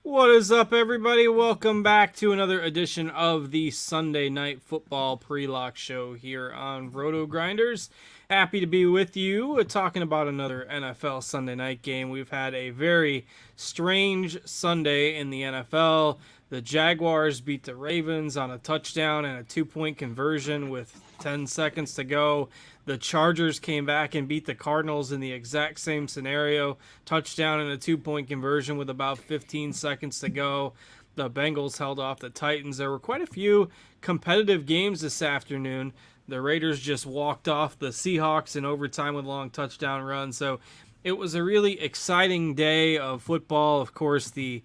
What is up, everybody? Welcome back to another edition of the Sunday Night Football Pre-Lock Show here on RotoGrinders. Happy to be with you talking about another NFL Sunday night game. We've had a very strange Sunday in the NFL. The Jaguars beat the Ravens on a touchdown and a two-point conversion with 10 seconds to go. The Chargers came back and beat the Cardinals in the exact same scenario. Touchdown and a two-point conversion with about 15 seconds to go. The Bengals held off the Titans. There were quite a few competitive games this afternoon. The Raiders just walked off the Seahawks in overtime with a long touchdown run. So it was a really exciting day of football. Of course, the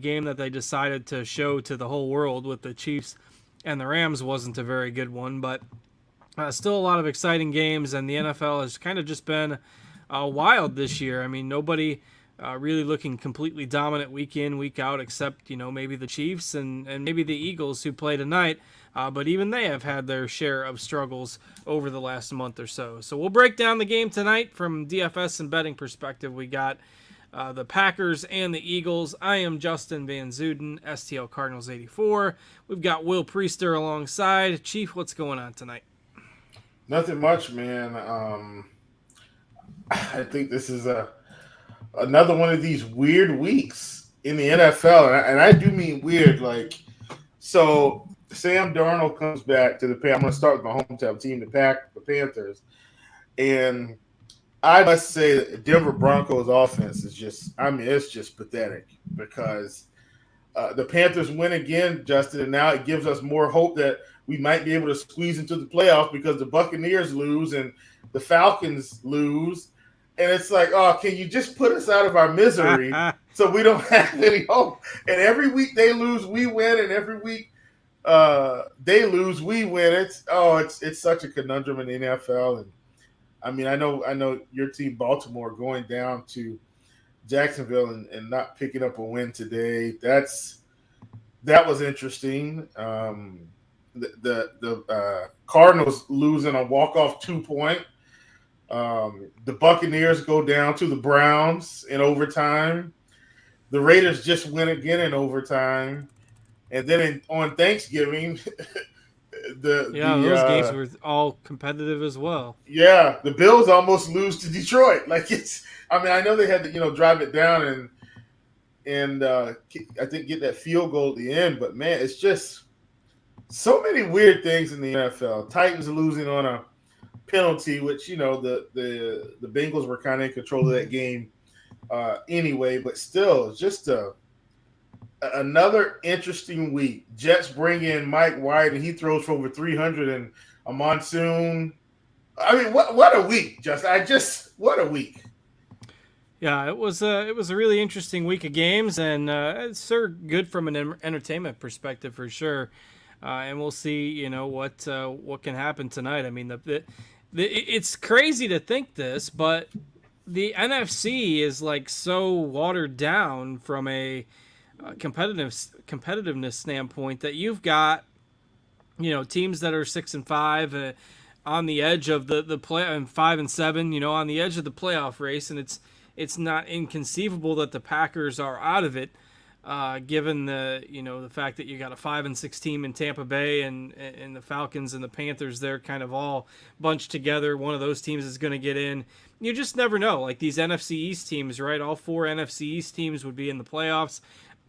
game that they decided to show to the whole world with the Chiefs and the Rams wasn't a very good one, but still a lot of exciting games, and the NFL has kind of just been wild this year. I mean, nobody really looking completely dominant week in, week out, except, maybe the Chiefs and maybe the Eagles who play tonight. But even they have had their share of struggles over the last month or so. So we'll break down the game tonight from DFS and betting perspective. We got the Packers and the Eagles. I am Justin Van Zuiden, STL Cardinals 84. We've got Will Priester alongside. Chief, what's going on tonight? Nothing much, man. I think this is another one of these weird weeks in the NFL, and I do mean weird. So Sam Darnold comes back to the Panthers. I'm going to start with my hometown team, the Panthers, and I must say that the Denver Broncos offense is it's just pathetic because the Panthers win again, Justin, and now it gives us more hope that we might be able to squeeze into the playoffs because the Buccaneers lose and the Falcons lose. And it's like, oh, can you just put us out of our misery so we don't have any hope? And every week they lose, we win. And every week they lose, we win. It's such a conundrum in the NFL. And I mean, I know your team, Baltimore, going down to Jacksonville and not picking up a win today. That was interesting. The Cardinals losing a walk-off 2-point. The Buccaneers go down to the Browns in overtime. The Raiders just win again in overtime. And then on Thanksgiving, those games were all competitive as well. Yeah, the Bills almost lose to Detroit. I know they had to, drive it down and I think get that field goal at the end, but man, it's just so many weird things in the NFL. Titans losing on a penalty, which the Bengals were kind of in control of that game anyway. But still, just another interesting week. Jets bring in Mike White, and he throws for over 300 and a monsoon. I mean, what a week, what a week. Yeah, it was a really interesting week of games, and it's sort of good from an entertainment perspective for sure. And we'll see, what can happen tonight. I mean, it's crazy to think this, but the NFC is so watered down from a competitiveness standpoint that you've got, teams that are 6-5 on the edge of the play, and 5-7, on the edge of the playoff race, and it's not inconceivable that the Packers are out of it. Given the fact that you got a 5-6 team in Tampa Bay and the Falcons and the Panthers, they're kind of all bunched together. One of those teams is going to get in. You just never know. Like these NFC East teams, right? All 4 NFC East teams would be in the playoffs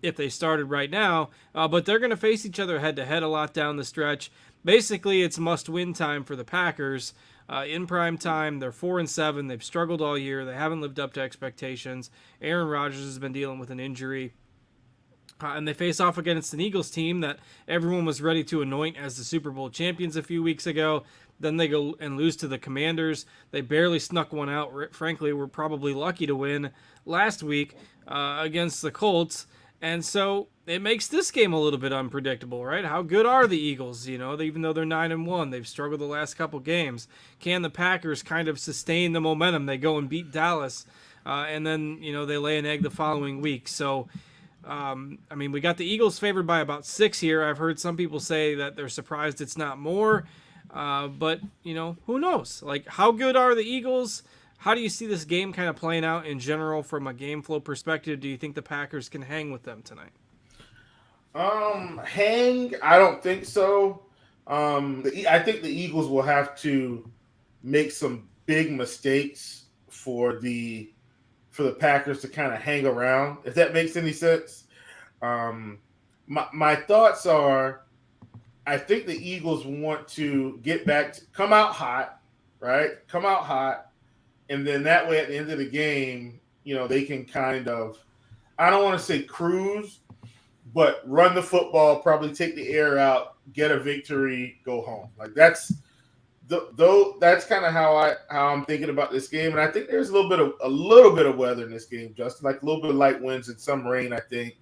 if they started right now. But they're going to face each other head-to-head a lot down the stretch. Basically, it's must-win time for the Packers. In prime time, they're 4-7. They've struggled all year. They haven't lived up to expectations. Aaron Rodgers has been dealing with an injury. And they face off against an Eagles team that everyone was ready to anoint as the Super Bowl champions a few weeks ago. Then they go and lose to the Commanders. They barely snuck one out. Frankly, were probably lucky to win last week against the Colts. And so it makes this game a little bit unpredictable, right? How good are the Eagles? Even though they're 9-1, they've struggled the last couple games. Can the Packers kind of sustain the momentum? They go and beat Dallas, and then they lay an egg the following week. So we got the Eagles favored by about 6 here. I've heard some people say that they're surprised it's not more. But who knows? How good are the Eagles? How do you see this game kind of playing out in general from a game flow perspective? Do you think the Packers can hang with them tonight? Hang? I don't think so. I think the Eagles will have to make some big mistakes for the Packers to kind of hang around, if that makes any sense. My thoughts are, I think the Eagles want to get back to come out hot, right? Come out hot, and then that way at the end of the game, they can kind of, I don't want to say cruise, but run the football, probably take the air out, get a victory, go home. Like that's that's kind of how I'm thinking about this game, and I think there's a little bit of weather in this game, Justin, like a little bit of light winds and some rain, I think.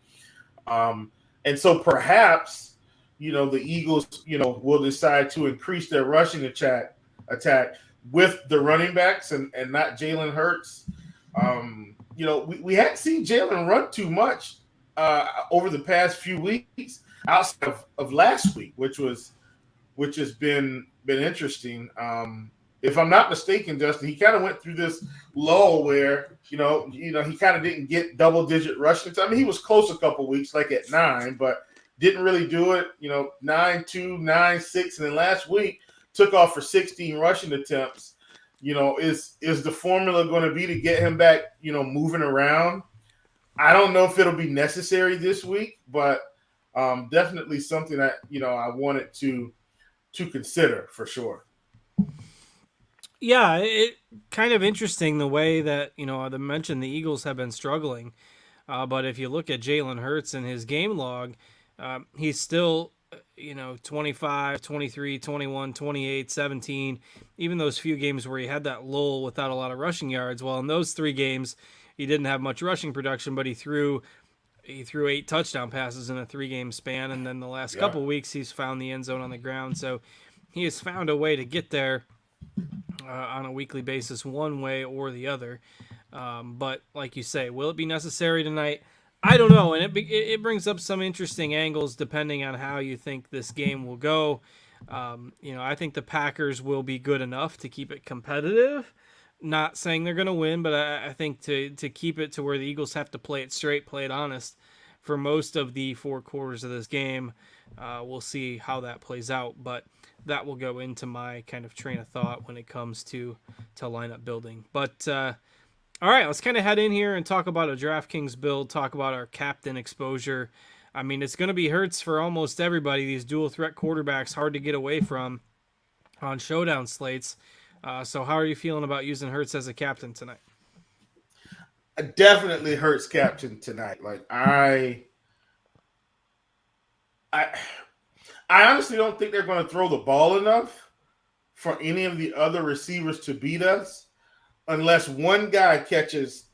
And so perhaps the Eagles will decide to increase their rushing attack with the running backs and not Jalen Hurts. We hadn't seen Jalen run too much over the past few weeks outside of last week, which has been interesting. If I'm not mistaken, Justin, he kind of went through this lull where he kind of didn't get double-digit rushing. I mean, he was close a couple weeks, like at 9, but didn't really do it. 9-2, 9-6, and then last week took off for 16 rushing attempts. Is the formula going to be to get him back? Moving around. I don't know if it'll be necessary this week, but definitely something that I wanted to consider for sure. Yeah, it kind of interesting the way that I mentioned the Eagles have been struggling, but if you look at Jalen Hurts and his game log, he's still 25, 23, 21, 28, 17, even those few games where he had that lull without a lot of rushing yards. Well, in those 3 games, he didn't have much rushing production, but he threw 8 touchdown passes in a 3-game span, and then the last couple weeks he's found the end zone on the ground. So he has found a way to get there on a weekly basis, one way or the other. But like you say, will it be necessary tonight? I don't know, and it brings up some interesting angles depending on how you think this game will go. I think the Packers will be good enough to keep it competitive. Not saying they're going to win, but I think to keep it to where the Eagles have to play it straight, play it honest for most of the 4 quarters of this game. We'll see how that plays out, but that will go into my kind of train of thought when it comes to lineup building. But all right, let's kind of head in here and talk about a DraftKings build, talk about our captain exposure. I mean, it's going to be Hurts for almost everybody. These dual threat quarterbacks, hard to get away from on showdown slates. So how are you feeling about using Hurts as a captain tonight? Definitely Hurts captain tonight. Like I honestly don't think they're going to throw the ball enough for any of the other receivers to beat us unless one guy catches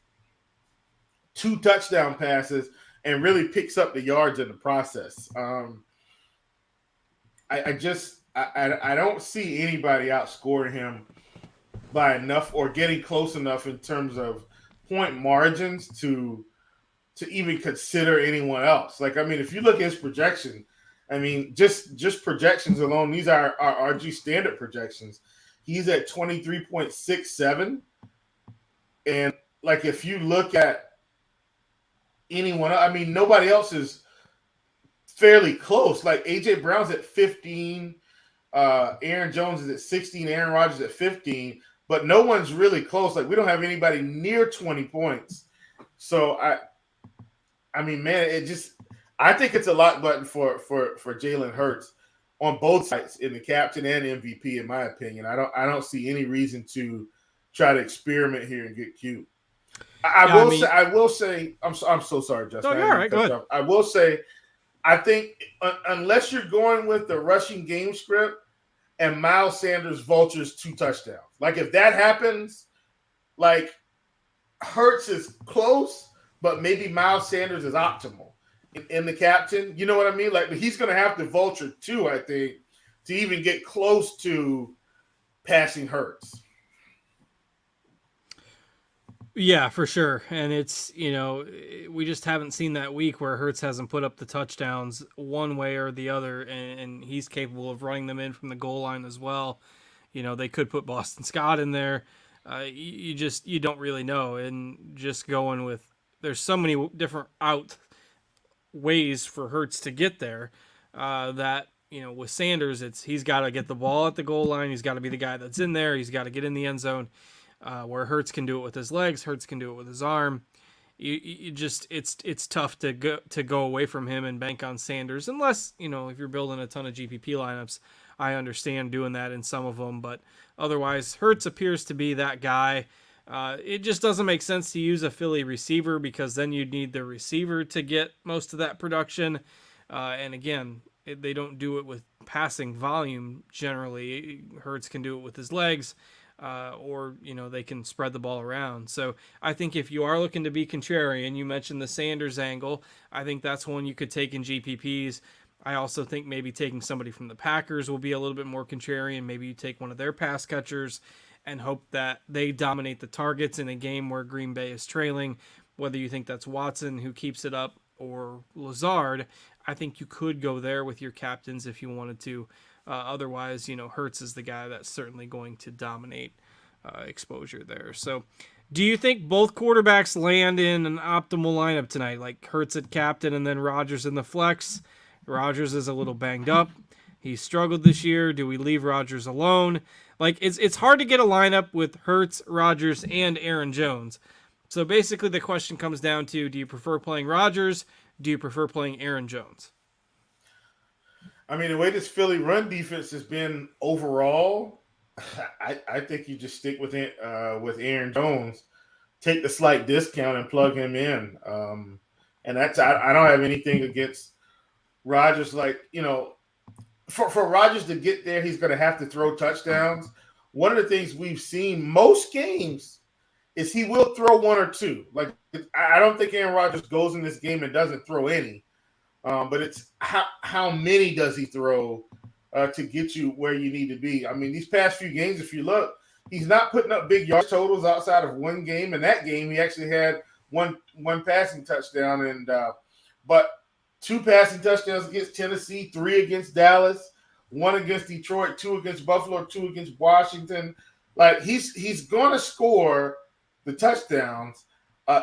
2 touchdown passes and really picks up the yards in the process. I don't see anybody outscoring him by enough or getting close enough in terms of point margins to even consider anyone else. Like, I mean, if you look at his projection, I mean, just projections alone, these are our RG standard projections. He's at 23.67. And like, if you look at anyone, I mean, nobody else is fairly close. Like AJ Brown's at 15, Aaron Jones is at 16, Aaron Rodgers at 15, but no one's really close. Like, we don't have anybody near 20 points. So I mean, man, I think it's a lock button for Jalen Hurts on both sides, in the captain and MVP, in my opinion. I don't see any reason to try to experiment here and get cute. I will say, I'm so sorry, Justin. No, all right, go ahead. I will say, I think unless you're going with the rushing game script and Miles Sanders vultures 2 touchdowns, like if that happens, like Hurts is close, but maybe Miles Sanders is optimal in the captain. You know what I mean? Like, he's going to have to vulture 2, I think, to even get close to passing Hurts. Yeah, for sure. And it's, we just haven't seen that week where Hurts hasn't put up the touchdowns one way or the other, and he's capable of running them in from the goal line as well. They could put Boston Scott in there. You don't really know, and just going with there's so many different ways for Hurts to get there. That with Sanders, he's got to get the ball at the goal line. He's got to be the guy that's in there. He's got to get in the end zone. Where Hurts can do it with his legs, Hurts can do it with his arm. You just it's tough to go away from him and bank on Sanders unless if you're building a ton of GPP lineups. I understand doing that in some of them, but otherwise Hurts appears to be that guy. It just doesn't make sense to use a Philly receiver because then you'd need the receiver to get most of that production. And again, they don't do it with passing volume generally. Hurts can do it with his legs. Or they can spread the ball around. So I think if you are looking to be contrarian, you mentioned the Sanders angle. I think that's one you could take in GPPs. I also think maybe taking somebody from the Packers will be a little bit more contrarian. Maybe you take one of their pass catchers and hope that they dominate the targets in a game where Green Bay is trailing. Whether you think that's Watson who keeps it up or Lazard, I think you could go there with your captains if you wanted to. Otherwise, Hurts is the guy that's certainly going to dominate exposure there. So, do you think both quarterbacks land in an optimal lineup tonight? Like Hurts at captain and then Rodgers in the flex? Rodgers is a little banged up. He struggled this year. Do we leave Rodgers alone? Like it's hard to get a lineup with Hurts, Rodgers, and Aaron Jones. So basically, the question comes down to: do you prefer playing Rodgers? Do you prefer playing Aaron Jones? I mean, the way this Philly run defense has been overall, I think you just stick with Aaron Jones, take the slight discount and plug him in. And that's I don't have anything against Rodgers. Like for Rodgers to get there, he's going to have to throw touchdowns. One of the things we've seen most games is he will throw one or two. Like I don't think Aaron Rodgers goes in this game and doesn't throw any. But it's how many does he throw to get you where you need to be? I mean, these past few games, if you look, he's not putting up big yard totals outside of one game. In that game, he actually had one passing touchdown, and but 2 passing touchdowns against Tennessee, 3 against Dallas, 1 against Detroit, 2 against Buffalo, 2 against Washington. Like he's going to score the touchdowns.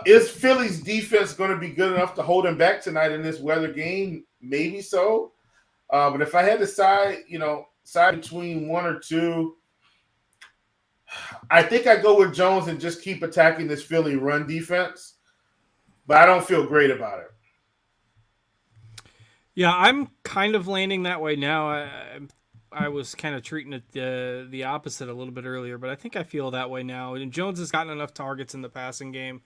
Is Philly's defense going to be good enough to hold him back tonight in this weather game? Maybe so. But if I had to side between one or two, I think I go with Jones and just keep attacking this Philly run defense. But I don't feel great about it. Yeah, I'm kind of landing that way now. I was kind of treating it the opposite a little bit earlier, but I think I feel that way now. And Jones has gotten enough targets in the passing game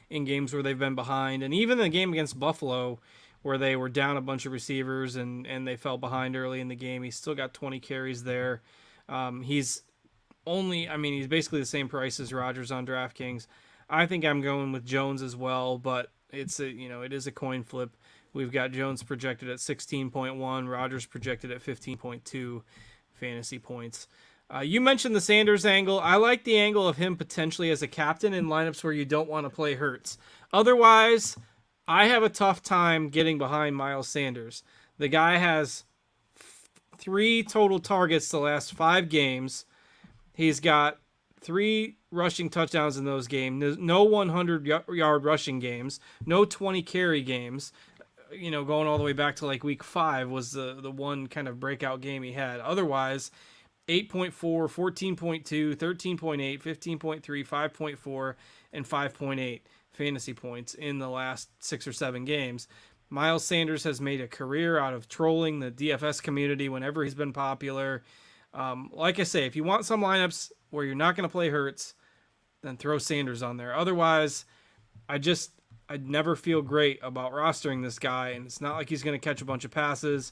in games where they've been behind. And even the game against Buffalo where they were down a bunch of receivers and they fell behind early in the game, he still got 20 carries there. He's basically the same price as Rodgers on DraftKings. I think I'm going with Jones as well, but it is a coin flip. We've got Jones projected at 16.1, Rodgers projected at 15.2 fantasy points. You mentioned the Sanders angle. I like the angle of him potentially as a captain in lineups where you don't want to play Hurts. Otherwise, I have a tough time getting behind Miles Sanders. The guy has 3 total targets the last 5 games. He's got 3 rushing touchdowns in those games. No 100-yard rushing games. No 20-carry games. Going all the way back to like week 5 was the one kind of breakout game he had. Otherwise, 8.4, 14.2, 13.8, 15.3, 5.4, and 5.8 fantasy points in the last 6 or 7 games. Miles Sanders has made a career out of trolling the DFS community whenever he's been popular. Like I say, if you want some lineups where you're not going to play Hurts, then throw Sanders on there. Otherwise, I'd never feel great about rostering this guy, and it's not like he's going to catch a bunch of passes.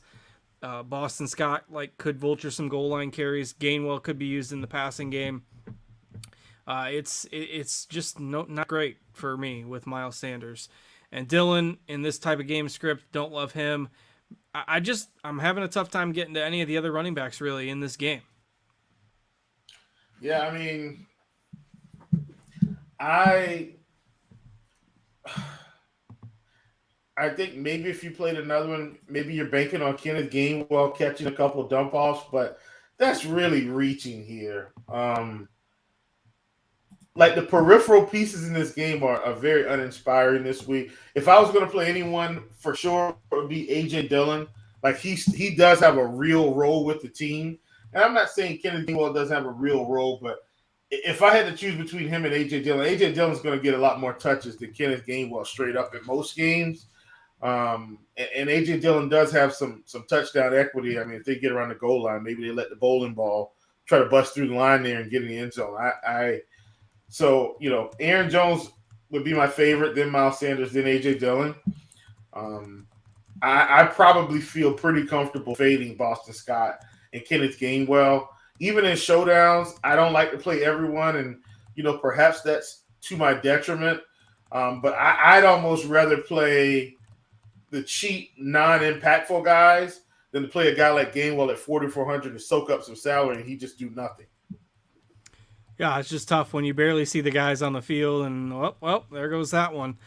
Boston Scott could vulture some goal line carries. Gainwell could be used in the passing game. It's just not great for me with Miles Sanders. And Dylan, in this type of game script, don't love him. I'm having a tough time getting to any of the other running backs really in this game. Yeah, I mean, I think maybe if you played another one, maybe you're banking on Kenneth Gainwell catching a couple of dump offs, but that's really reaching here. like the peripheral pieces in this game are very uninspiring this week. If I was going to play anyone for sure, it would be AJ Dillon. Like he does have a real role with the team, and I'm not saying Kenneth Gainwell doesn't have a real role, but if I had to choose between him and AJ Dillon's going to get a lot more touches than Kenneth Gainwell straight up in most games. And AJ Dillon does have some touchdown equity. I mean, if they get around the goal line, maybe they let the bowling ball try to bust through the line there and get in the end zone. So, Aaron Jones would be my favorite, then Miles Sanders, then A.J. Dillon. I probably feel pretty comfortable fading Boston Scott and Kenneth Gainwell. Even in showdowns, I don't like to play everyone, and, perhaps that's to my detriment. But I'd almost rather play the cheap, non-impactful guys than to play a guy like Gainwell at 4,400 to soak up some salary and he just do nothing. Yeah, it's just tough when you barely see the guys on the field, and well, there goes that one.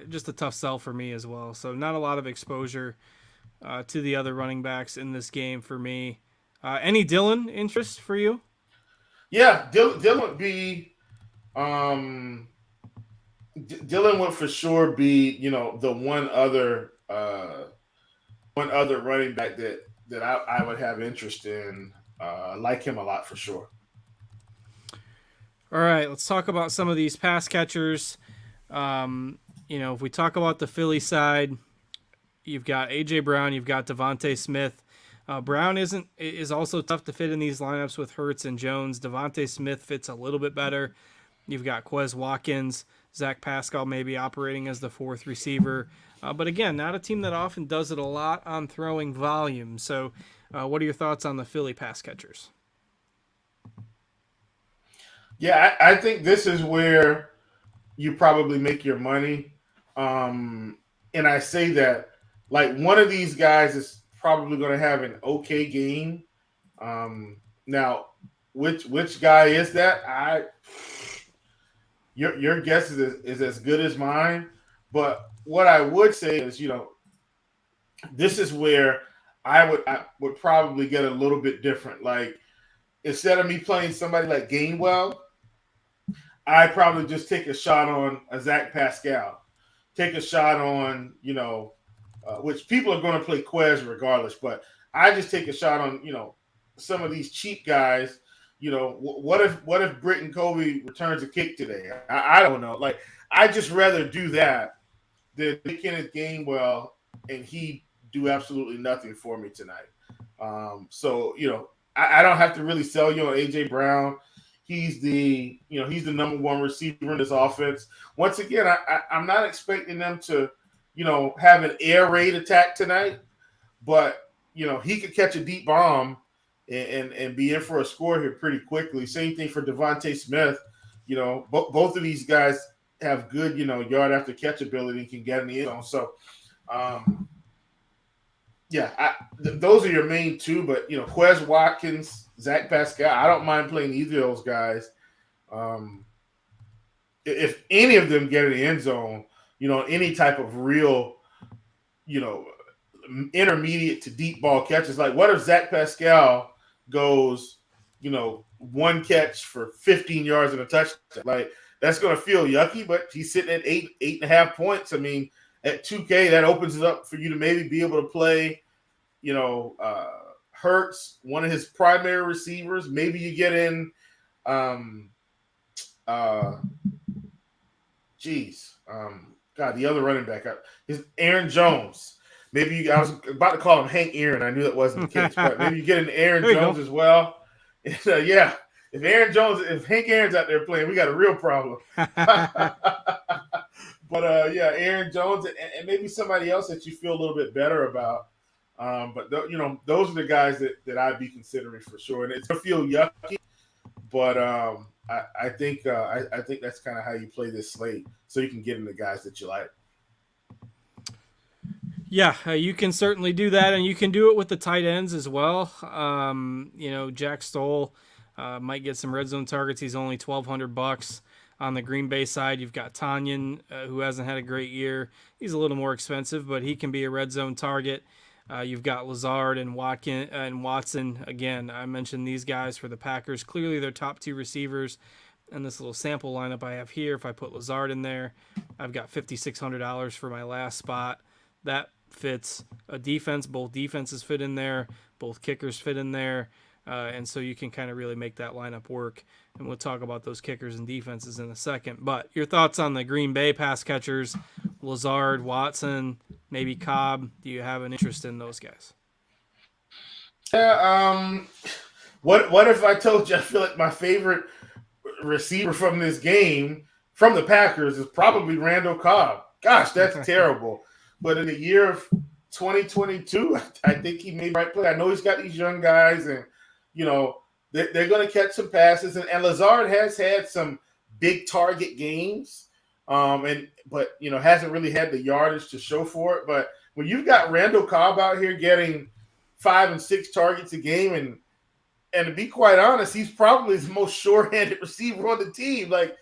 Just a tough sell for me as well. So not a lot of exposure to the other running backs in this game for me. Any Dillon interest for you? Yeah, Dillon would be. Dillon would for sure be, the one other running back that I would have interest in. Like him a lot for sure. All right, let's talk about some of these pass catchers. If we talk about the Philly side, you've got A.J. Brown, you've got Devontae Smith. Brown is also tough to fit in these lineups with Hurts and Jones. Devontae Smith fits a little bit better. You've got Quez Watkins, Zach Pascal maybe operating as the fourth receiver. But again, not a team that often does it a lot on throwing volume. So what are your thoughts on the Philly pass catchers? Yeah, I think this is where you probably make your money. And I say that, like, one of these guys is probably going to have an okay game. Now, which guy is that? Your guess is as good as mine. But what I would say is, this is where I would probably get a little bit different. Like, instead of me playing somebody like Gainwell, I probably just take a shot on a Zach Pascal. Take a shot on, which people are going to play Quez regardless, but I just take a shot on, some of these cheap guys. What if Britton Covey returns a kick today? I don't know. Like, I just rather do that than Kenneth Gainwell and he do absolutely nothing for me tonight. So, I don't have to really sell you on A.J. Brown. He's the number one receiver in this offense. Once again, I'm not expecting them to, have an air raid attack tonight, but he could catch a deep bomb and be in for a score here pretty quickly. Same thing for Devontae Smith. Both of these guys have good, yard after catch ability and can get in the end zone. So, those are your main two. But Quez Watkins, Zach Pascal, I don't mind playing either of those guys. If any of them get in the end zone, any type of real, intermediate to deep ball catches. Like, what if Zach Pascal goes, one catch for 15 yards and a touchdown? Like, that's going to feel yucky, but he's sitting at 8.5 points. I mean, at 2K, that opens it up for you to maybe be able to play, Hurts, one of his primary receivers. Maybe you get in, the other running back is Aaron Jones. Maybe I was about to call him Hank Aaron. I knew that wasn't the case, but maybe you get in Aaron Jones as well. And, if Hank Aaron's out there playing, we got a real problem. But Aaron Jones and maybe somebody else that you feel a little bit better about. But those are the guys that I'd be considering for sure. And it's gonna feel yucky, but I think that's kind of how you play this slate, so you can get in the guys that you like. Yeah, you can certainly do that, and you can do it with the tight ends as well. Jack Stoll might get some red zone targets. He's only $1,200 on the Green Bay side. You've got Tanyan, who hasn't had a great year. He's a little more expensive, but he can be a red zone target. You've got Lazard and Watson. Again, I mentioned these guys for the Packers. Clearly, they're top two receivers, and this little sample lineup I have here, if I put Lazard in there, I've got $5,600 for my last spot. That fits a defense. Both defenses fit in there. Both kickers fit in there. And so you can kind of really make that lineup work. And we'll talk about those kickers and defenses in a second. But your thoughts on the Green Bay pass catchers, Lazard, Watson, maybe Cobb? Do you have an interest in those guys? Yeah. What if I told you I feel like my favorite receiver from this game from the Packers is probably Randall Cobb? Gosh, that's terrible. But in the year of 2022, I think he made the right play. I know he's got these young guys, and they're going to catch some passes. And Lazard has had some big target games, but hasn't really had the yardage to show for it. But when you've got Randall Cobb out here getting 5 and 6 targets a game, and to be quite honest, he's probably the most sure-handed receiver on the team. Like,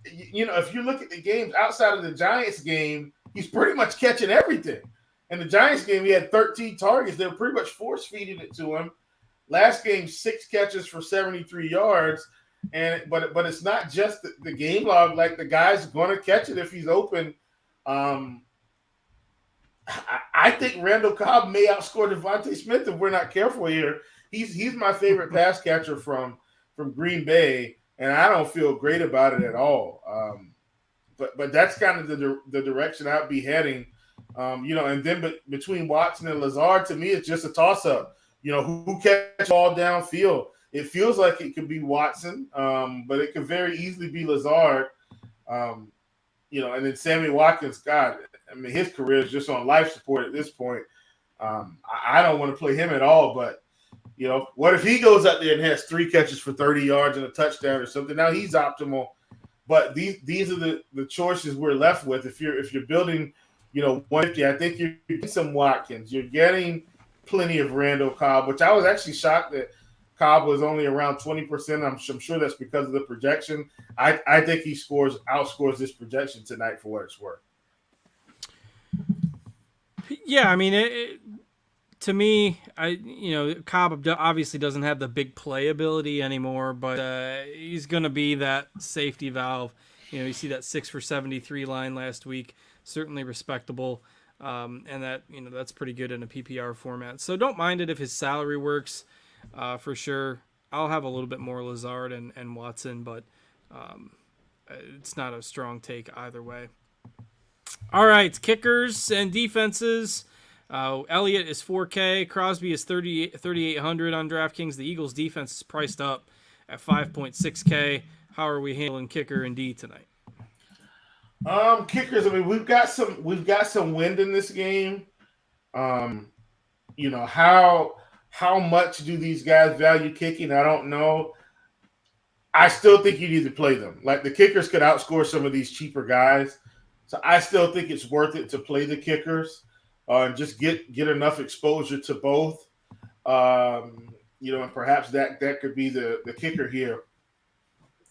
if you look at the games outside of the Giants game, he's pretty much catching everything. In the Giants game, he had 13 targets. They were pretty much force-feeding it to him. Last game, 6 catches for 73 yards. But it's not just the game log. Like, the guy's going to catch it if he's open. I think Randall Cobb may outscore Devontae Smith if we're not careful here. He's my favorite pass catcher from Green Bay, and I don't feel great about it at all. But that's kind of the direction I'd be heading. And then between Watson and Lazard, to me, it's just a toss-up. Who catches all downfield? It feels like it could be Watson, but it could very easily be Lazard. And then Sammy Watkins, God, I mean, his career is just on life support at this point. I don't want to play him at all, but what if he goes out there and has 3 catches for 30 yards and a touchdown or something? Now he's optimal. But these are the choices we're left with. If you're building, 150, I think you're getting some Watkins. You're getting plenty of Randall Cobb, which I was actually shocked that Cobb was only around 20%. I'm sure that's because of the projection. I think he outscores this projection tonight for what it's worth. Yeah, I mean, to me, Cobb obviously doesn't have the big playability anymore, but he's going to be that safety valve. You see that 6 for 73 line last week, certainly respectable, and that that's pretty good in a PPR format. So don't mind it if his salary works, for sure. I'll have a little bit more Lazard and Watson, but it's not a strong take either way. All right, kickers and defenses. Elliott is 4K. Crosby is 3,800 on DraftKings. The Eagles' defense is priced up at 5.6K. How are we handling kicker and D tonight? Kickers. I mean, we've got some wind in this game. How much do these guys value kicking? I don't know. I still think you need to play them. Like, the kickers could outscore some of these cheaper guys. So I still think it's worth it to play the kickers. And just get enough exposure to both, and perhaps that could be the kicker here.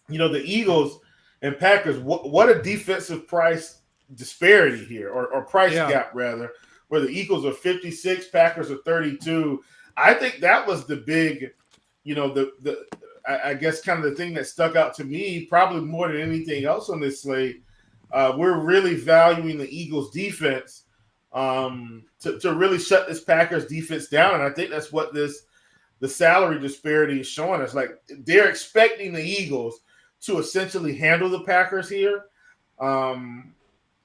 The Eagles and Packers, what a defensive price disparity here, or price gap rather, where the Eagles are 56, Packers are 32. I think that was the big, I guess kind of the thing that stuck out to me, probably more than anything else on this slate. We're really valuing the Eagles defense to really shut this Packers defense down. And I think that's what the salary disparity is showing us. Like, they're expecting the Eagles to essentially handle the Packers here.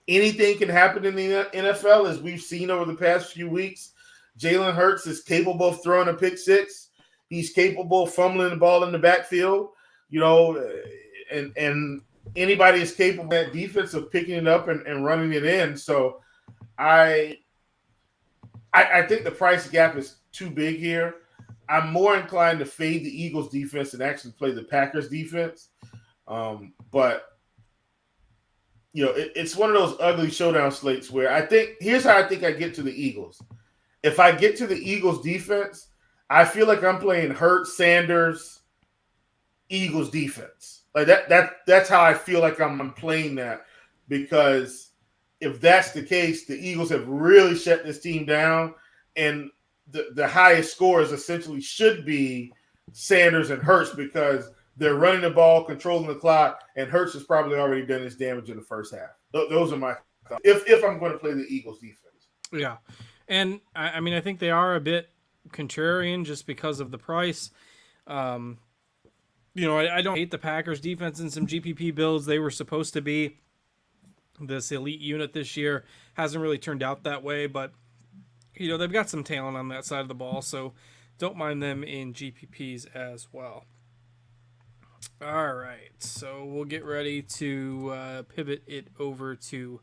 Anything can happen in the NFL, as we've seen over the past few weeks. Jalen Hurts is capable of throwing a pick six. He's capable of fumbling the ball in the backfield, and anybody is capable at defense of picking it up and running it in. So I think the price gap is too big here. I'm more inclined to fade the Eagles defense and actually play the Packers defense. But it's one of those ugly showdown slates where here's how I think I get to the Eagles. If I get to the Eagles defense, I feel like I'm playing Hurts, Sanders, Eagles defense. Like that's how I feel like I'm playing that, because if that's the case, the Eagles have really shut this team down, and the highest scores essentially should be Sanders and Hurts, because They're running the ball, controlling the clock, and Hurts has probably already done his damage in the first half. Those are my thoughts. If I'm going to play the Eagles defense. Yeah. And I mean, I think they are a bit contrarian just because of the price. I don't hate the Packers defense in some GPP builds. They were supposed to be this elite unit this year. Hasn't really turned out that way, but they've got some talent on that side of the ball, so don't mind them in GPPs as well. All right, so we'll get ready to pivot it over to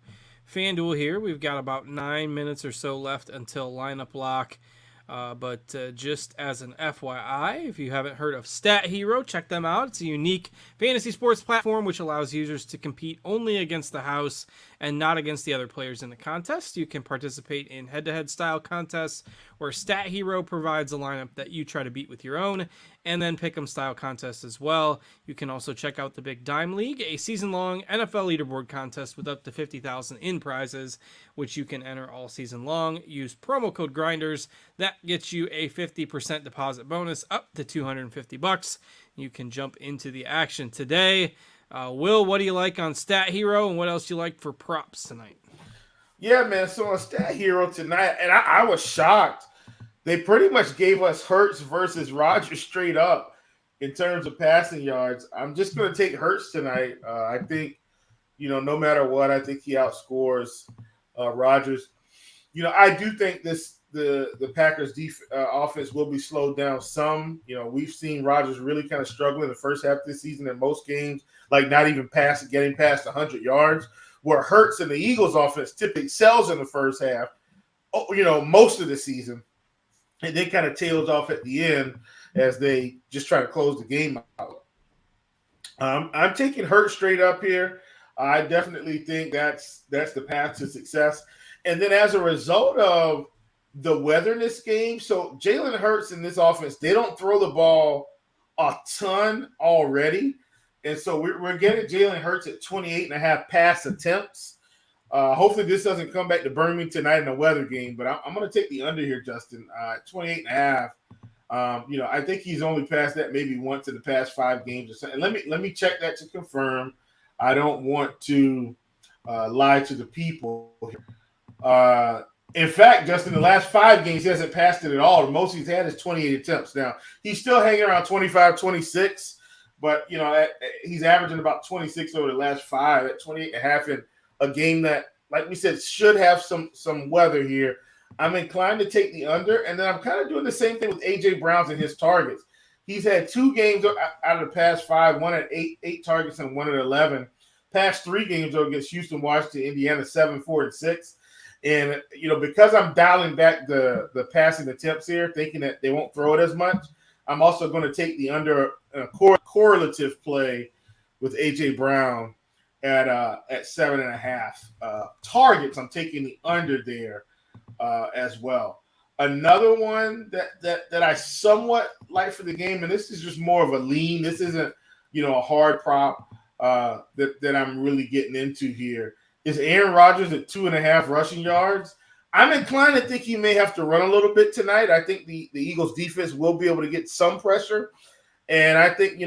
FanDuel here. We've got about 9 minutes or so left until lineup lock. But just as an FYI, if you haven't heard of Stat Hero, check them out. It's a unique fantasy sports platform which allows users to compete only against the house and not against the other players in the contest. You can participate in head-to-head style contests where Stat Hero provides a lineup that you try to beat with your own, and then pick'em style contests as well. You can also check out the Big Dime League, a season-long NFL leaderboard contest with up to $50,000 in prizes, which you can enter all season long. Use promo code GRINDERS. That gets you a 50% deposit bonus up to $250. You can jump into the action today. Will, what do you like on Stat Hero, and what else do you like for props tonight? Yeah, man. So on Stat Hero tonight, and I was shocked. They pretty much gave us Hurts versus Rodgers straight up in terms of passing yards. I'm just going to take Hurts tonight. I think, no matter what, I think he outscores Rodgers. I do think the Packers offense will be slowed down some. We've seen Rodgers really kind of struggle in the first half of this season in most games, like not even getting past 100 yards, where Hurts and the Eagles offense typically excels in the first half, most of the season. And then kind of tails off at the end as they just try to close the game out. I'm taking Hurts straight up here. I definitely think that's the path to success. And then as a result of the weather in this game, so Jalen Hurts in this offense, they don't throw the ball a ton already. And so we're getting Jalen Hurts at 28.5 pass attempts. Hopefully this doesn't come back to burn me tonight in a weather game, but I'm going to take the under here, Justin, 28.5. I think he's only passed that maybe once in the past 5 games or something. And let me check that to confirm. I don't want to lie to the people. In fact, Justin, the last 5 games, he hasn't passed it at all. The most he's had is 28 attempts. Now, he's still hanging around 25, 26, but, he's averaging about 26 over the last 5 at 28.5 in a game that, like we said, should have some weather here. I'm inclined to take the under, and then I'm kind of doing the same thing with A.J. Brown and his targets. He's had 2 games out of the past 5, one at 8 targets and one at 11. Past 3 games, though, against Houston, Washington, Indiana, 7, 4, and 6. And, because I'm dialing back the passing attempts here, thinking that they won't throw it as much, I'm also going to take the under correlative play with A.J. Brown at 7.5 targets. I'm taking the under there as well. Another one that I somewhat like for the game, and this is just more of a lean. This isn't a hard prop that I'm really getting into here, is Aaron Rodgers at 2.5 rushing yards. I'm inclined to think he may have to run a little bit tonight. I think the Eagles defense will be able to get some pressure, and I think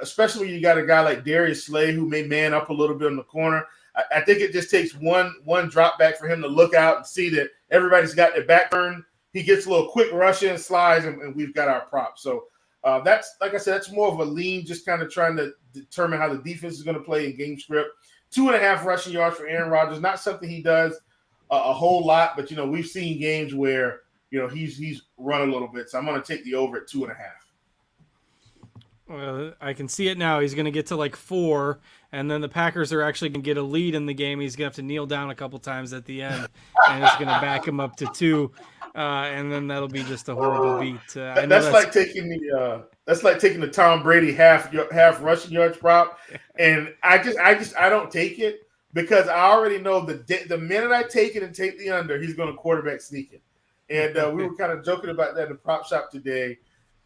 especially when you got a guy like Darius Slay who may man up a little bit in the corner. I think it just takes one drop back for him to look out and see that everybody's got their back turned. He gets a little quick rush in, slides, and we've got our prop. So that's, like I said, that's more of a lean, just kind of trying to determine how the defense is going to play in game script. 2.5 rushing yards for Aaron Rodgers, not something he does a whole lot, but we've seen games where he's run a little bit. So I'm going to take the over at 2.5. I can see it now. He's going to get to like 4, and then the Packers are actually going to get a lead in the game. He's going to have to kneel down a couple times at the end, and it's going to back him up to 2, and then that'll be just a horrible beat. That's like taking the Tom Brady half rushing yards prop, and I don't take it because I already know the minute I take it and take the under, he's going to quarterback sneak it. And we were kind of joking about that in the prop shop today.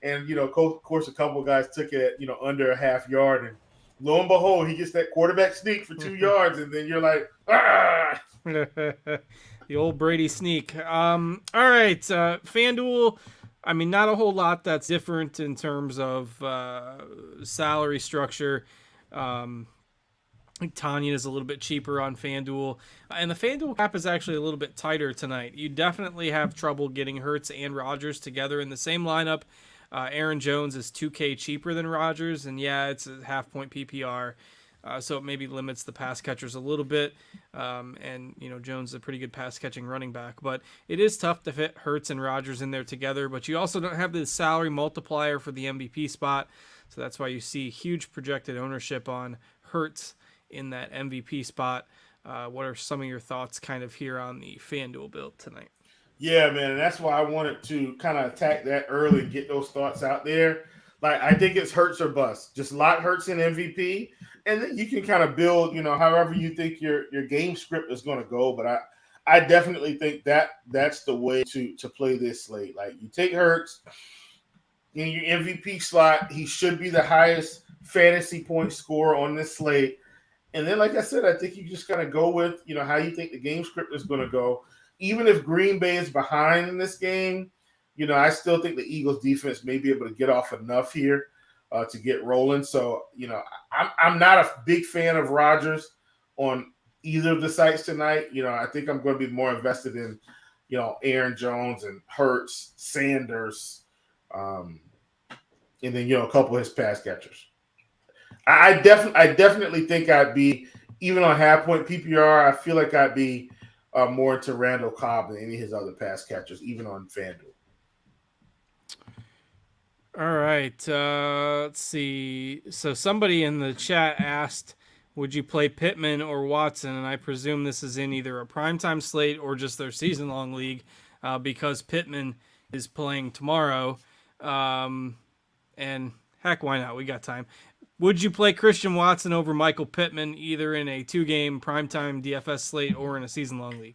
And, of course, a couple of guys took it at, under a half yard. And lo and behold, he gets that quarterback sneak for 2 yards. And then you're like, ah! The old Brady sneak. All right. FanDuel, I mean, not a whole lot that's different in terms of salary structure. I think Tanyan is a little bit cheaper on FanDuel. And the FanDuel cap is actually a little bit tighter tonight. You definitely have trouble getting Hurts and Rodgers together in the same lineup. Aaron Jones is 2K cheaper than Rodgers, and yeah, it's a half-point PPR, so it maybe limits the pass catchers a little bit. And, Jones is a pretty good pass-catching running back. But it is tough to fit Hurts and Rodgers in there together, but you also don't have the salary multiplier for the MVP spot, so that's why you see huge projected ownership on Hurts in that MVP spot. What are some of your thoughts kind of here on the FanDuel build tonight? Yeah, man, and that's why I wanted to kind of attack that early and get those thoughts out there. Like, I think it's Hurts or bust. Just lock Hurts in MVP, and then you can kind of build, however you think your game script is going to go. But I definitely think that's the way to play this slate. Like, you take Hurts in your MVP slot. He should be the highest fantasy point scorer on this slate. And then, like I said, I think you just kind of go with, how you think the game script is going to go. Even if Green Bay is behind in this game, I still think the Eagles defense may be able to get off enough here to get rolling. So, I'm not a big fan of Rodgers on either of the sites tonight. I think I'm going to be more invested in, Aaron Jones and Hurts, Sanders, and then, a couple of his pass catchers. I definitely think I'd be, even on half-point PPR, I feel like I'd be more into Randall Cobb than any of his other pass catchers, even on FanDuel. All right. Let's see. So somebody in the chat asked, would you play Pittman or Watson? And I presume this is in either a primetime slate or just their season-long league because Pittman is playing tomorrow. And heck, why not? We got time. Would you play Christian Watson over Michael Pittman either in a 2-game primetime DFS slate or in a season-long league?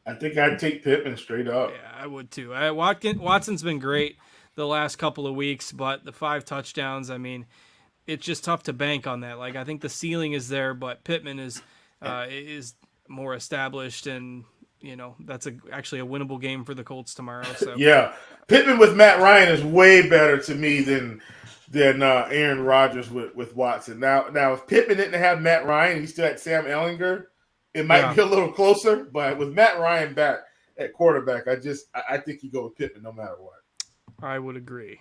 I think I'd take Pittman straight up. Yeah, I would too. Watson's been great the last couple of weeks, but the 5 touchdowns, I mean, it's just tough to bank on that. Like, I think the ceiling is there, but Pittman is more established, and that's actually a winnable game for the Colts tomorrow. So yeah, Pittman with Matt Ryan is way better to me than Aaron Rodgers with Watson. Now, if Pittman didn't have Matt Ryan, he still had Sam Ehlinger, it might be a little closer. But with Matt Ryan back at quarterback, I think you go with Pittman no matter what. I would agree.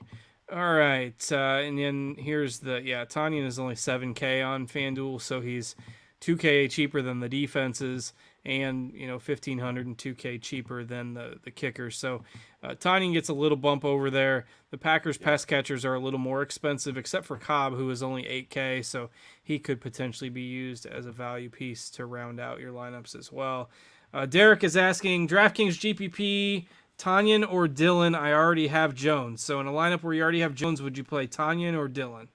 All right, and then here's Tanyan is only 7K on FanDuel, so he's 2K cheaper than the defenses, and 1,500 and 2K cheaper than the kickers. So Tanyan gets a little bump over there. The Packers pass catchers are a little more expensive, except for Cobb, who is only 8K, so he could potentially be used as a value piece to round out your lineups as well. Derek is asking, DraftKings GPP, Tanyan or Dillon? I already have Jones. So in a lineup where you already have Jones, would you play Tanyan or Dillon?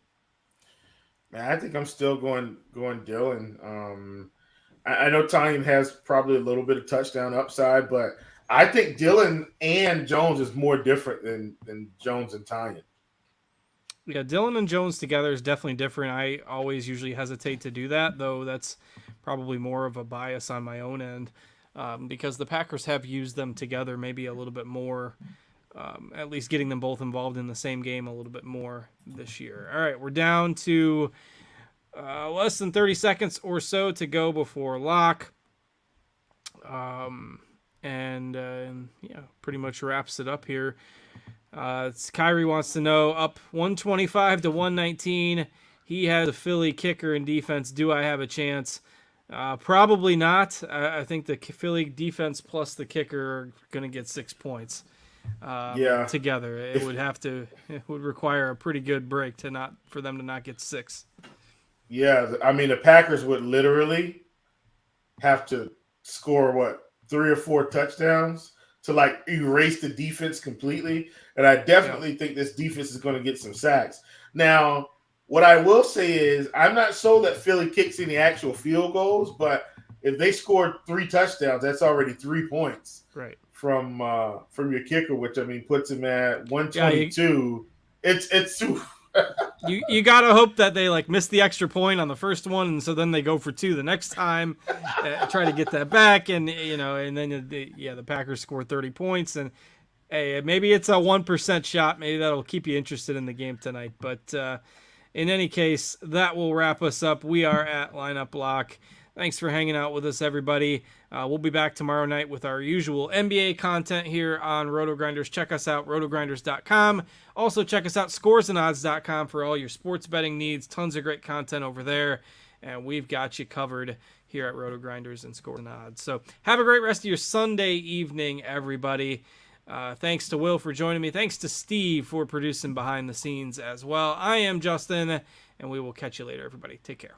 Man, I think I'm still going Dillon. I know Tanyan has probably a little bit of touchdown upside, but I think Dillon and Jones is more different than Jones and Tanyan. Yeah, Dillon and Jones together is definitely different. I always usually hesitate to do that, though that's probably more of a bias on my own end because the Packers have used them together maybe a little bit more, at least getting them both involved in the same game a little bit more this year. All right, we're down to less than 30 seconds or so to go before lock. Pretty much wraps it up here. Kyrie wants to know, up 125 to 119. He has a Philly kicker and defense. Do I have a chance? Probably not. I think the Philly defense plus the kicker are going to get 6 points. Together. It would require a pretty good break for them to not get 6. Yeah, I mean the Packers would literally have to score 3 or 4 touchdowns to erase the defense completely, and I definitely think this defense is going to get some sacks. Now, what I will say is I'm not sold that Philly kicks any actual field goals, but if they scored 3 touchdowns, that's already 3 points. Right. From your kicker, which puts him at 122. It's too. You gotta hope that they miss the extra point on the first one, and so then they go for 2 the next time, try to get that back, and then the Packers score 30 points, and Hey, maybe it's a 1% shot. Maybe that'll keep you interested in the game tonight. But in any case, that will wrap us up. We are at Lineup Lock. Thanks for hanging out with us, everybody. We'll be back tomorrow night with our usual NBA content here on RotoGrinders. Check us out, rotogrinders.com. Also, check us out, scoresandodds.com, for all your sports betting needs. Tons of great content over there, and we've got you covered here at RotoGrinders and Scores and Odds. So have a great rest of your Sunday evening, everybody. Thanks to Will for joining me. Thanks to Steve for producing behind the scenes as well. I am Justin, and we will catch you later, everybody. Take care.